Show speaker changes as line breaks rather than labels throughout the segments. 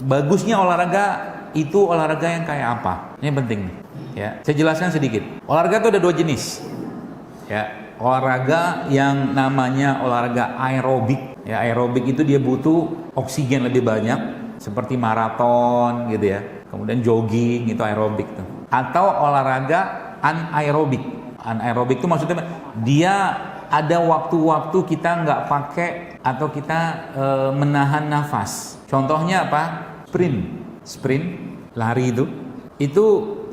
Bagusnya olahraga itu olahraga yang kayak apa? Ini penting nih. Ya, saya jelaskan sedikit. Olahraga itu ada dua jenis. Ya, olahraga yang namanya olahraga aerobik. Ya, aerobik itu dia butuh oksigen lebih banyak, seperti maraton gitu ya. Kemudian jogging itu aerobik tuh. Atau olahraga anaerobik. Anaerobik itu maksudnya dia ada waktu-waktu kita nggak pakai atau kita menahan nafas. Contohnya apa? Sprint, lari itu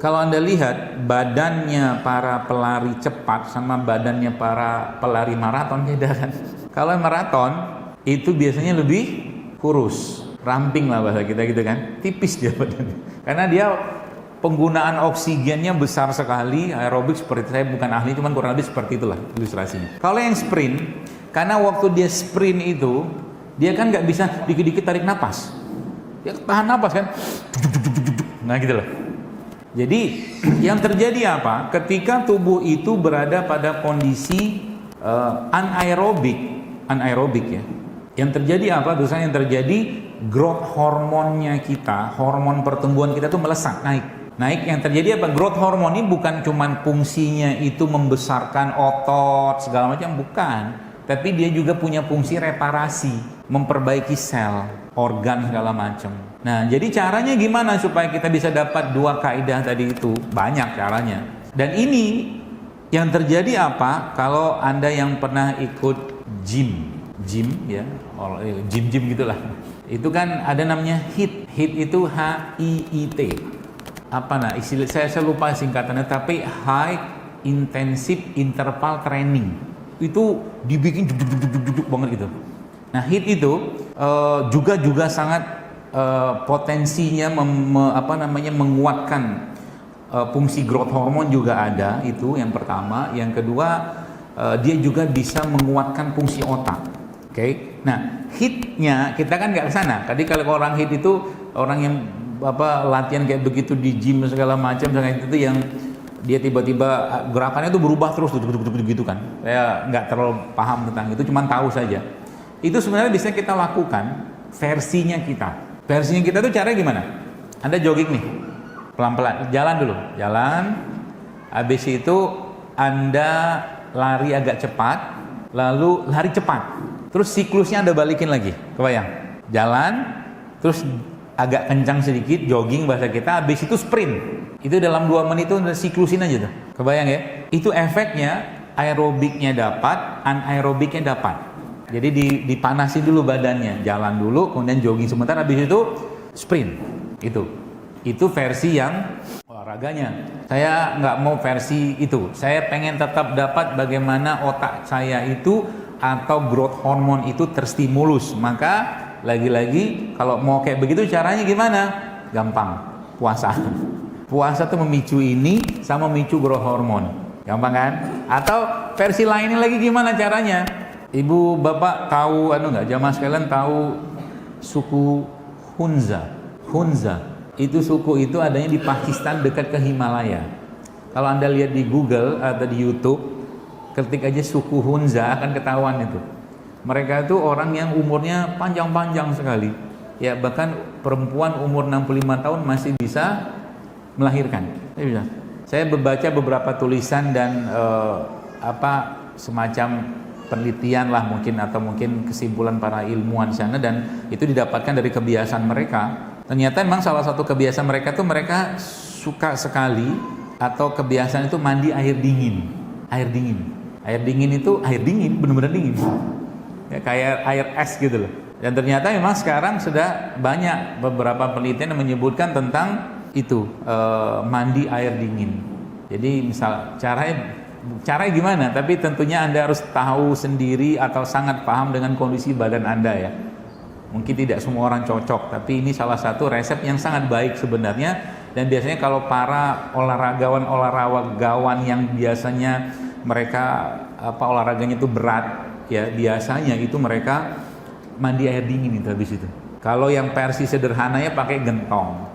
kalau Anda lihat badannya para pelari cepat sama badannya para pelari maraton beda kan. Kalau maraton itu biasanya lebih kurus, ramping lah bahasa kita gitu kan, tipis dia badannya. Karena dia penggunaan oksigennya besar sekali. Aerobik seperti, saya bukan ahli, cuman kurang lebih seperti itulah ilustrasinya. Kalau yang sprint, karena waktu dia sprint itu dia kan nggak bisa dikit-dikit tarik napas, dia tahan napas kan, nah gitu loh. Jadi yang terjadi apa? Ketika tubuh itu berada pada kondisi anaerobik ya. Yang terjadi apa? Biasanya yang terjadi growth hormonnya kita, hormon pertumbuhan kita tuh melesat, naik. Yang terjadi apa? Growth hormon ini bukan cuman fungsinya itu membesarkan otot segala macam, bukan. Tapi dia juga punya fungsi reparasi, memperbaiki sel, organ segala macam. Nah, jadi caranya gimana supaya kita bisa dapat dua kaidah tadi itu? Banyak caranya. Dan ini yang terjadi apa? Kalau Anda yang pernah ikut gym ya, gym gitulah. Itu kan ada namanya HIIT. HIIT itu HIIT. Saya lupa singkatannya, tapi High Intensive Interval Training. Itu dibikin duduk banget gitu. Nah, HIIT itu juga sangat potensinya menguatkan fungsi growth hormone juga ada, itu yang pertama. Yang kedua, dia juga bisa menguatkan fungsi otak. Oke. Nah, HIIT-nya kita kan nggak ke sana. Tadi kalau orang HIIT itu orang yang latihan kayak begitu di gym segala macam, itu yang dia tiba-tiba gerakannya itu berubah terus gitu kan. Saya nggak terlalu paham tentang itu, cuman tahu saja. Itu sebenarnya bisa kita lakukan versinya kita. Versinya kita tuh caranya gimana? Anda jogging nih, pelan-pelan, jalan dulu, habis itu Anda lari agak cepat, lalu lari cepat, terus siklusnya Anda balikin lagi, kebayang? Jalan, terus agak kencang sedikit, jogging bahasa kita, habis itu sprint. Itu dalam 2 menit itu Anda siklusin aja tuh, kebayang ya? Itu efeknya, aerobiknya dapat, anaerobiknya dapat. Jadi dipanasin dulu badannya, jalan dulu, kemudian jogging sebentar, habis itu sprint. Itu versi yang olahraganya. Saya nggak mau versi itu. Saya pengen tetap dapat bagaimana otak saya itu atau growth hormone itu terstimulus. Maka lagi-lagi kalau mau kayak begitu caranya gimana? Gampang, puasa. Puasa tuh memicu ini sama memicu growth hormone. Gampang kan? Atau versi lainnya lagi gimana caranya? Ibu bapak tahu nggak, jamaah sekalian tahu suku Hunza? Itu suku itu adanya di Pakistan dekat ke Himalaya. Kalau Anda lihat di Google atau di YouTube, ketik aja suku Hunza akan ketahuan itu. Mereka itu orang yang umurnya panjang-panjang sekali. Ya, bahkan perempuan umur 65 tahun masih bisa melahirkan. Saya membaca beberapa tulisan dan semacam penelitian lah mungkin, atau mungkin kesimpulan para ilmuwan sana, dan itu didapatkan dari kebiasaan mereka. Ternyata memang salah satu kebiasaan mereka tuh mereka suka sekali, atau kebiasaan itu mandi air dingin. Air dingin itu air dingin, benar-benar dingin. Ya, kayak air es gitu loh. Dan ternyata memang sekarang sudah banyak beberapa penelitian yang menyebutkan tentang itu, mandi air dingin. Jadi misal caranya gimana? Tapi tentunya Anda harus tahu sendiri atau sangat paham dengan kondisi badan Anda ya. Mungkin tidak semua orang cocok, tapi ini salah satu resep yang sangat baik sebenarnya. Dan biasanya kalau para olahragawan yang biasanya mereka olahraganya itu berat ya, biasanya itu mereka mandi air dingin itu habis itu. Kalau yang versi sederhananya pakai gentong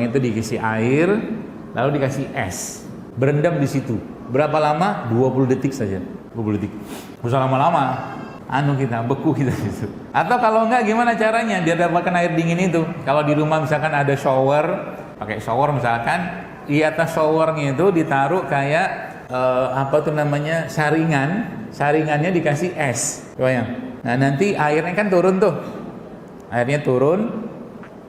itu dikasih air, lalu dikasih es, berendam di situ. Berapa lama? 20 detik saja. 20 detik. Usah lama-lama. kita beku kita gitu. Atau kalau enggak gimana caranya biar dapatkan air dingin itu? Kalau di rumah misalkan ada shower, pakai shower misalkan, di atas showernya itu ditaruh kayak apa tuh namanya, saringannya dikasih es, bayang. Nah nanti airnya kan turun tuh, airnya turun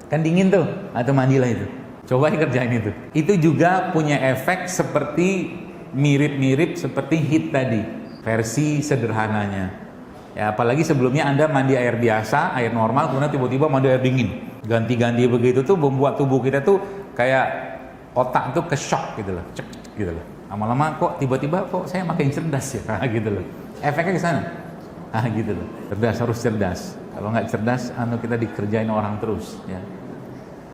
kan dingin tuh, atau mandilah itu. Coba kerjain itu. Itu juga punya efek seperti mirip-mirip seperti heat tadi, versi sederhananya. Ya, apalagi sebelumnya Anda mandi air biasa, air normal, kemudian tiba-tiba mandi air dingin. Ganti-ganti begitu tuh membuat tubuh kita tuh kayak otak tuh ke shock gitu loh. Cek gitu loh. Lama-lama kok tiba-tiba kok saya makin cerdas ya, gitu loh. Efeknya ke sana. Gitu loh. Cerdas, harus cerdas. Kalau nggak cerdas, kita dikerjain orang terus ya.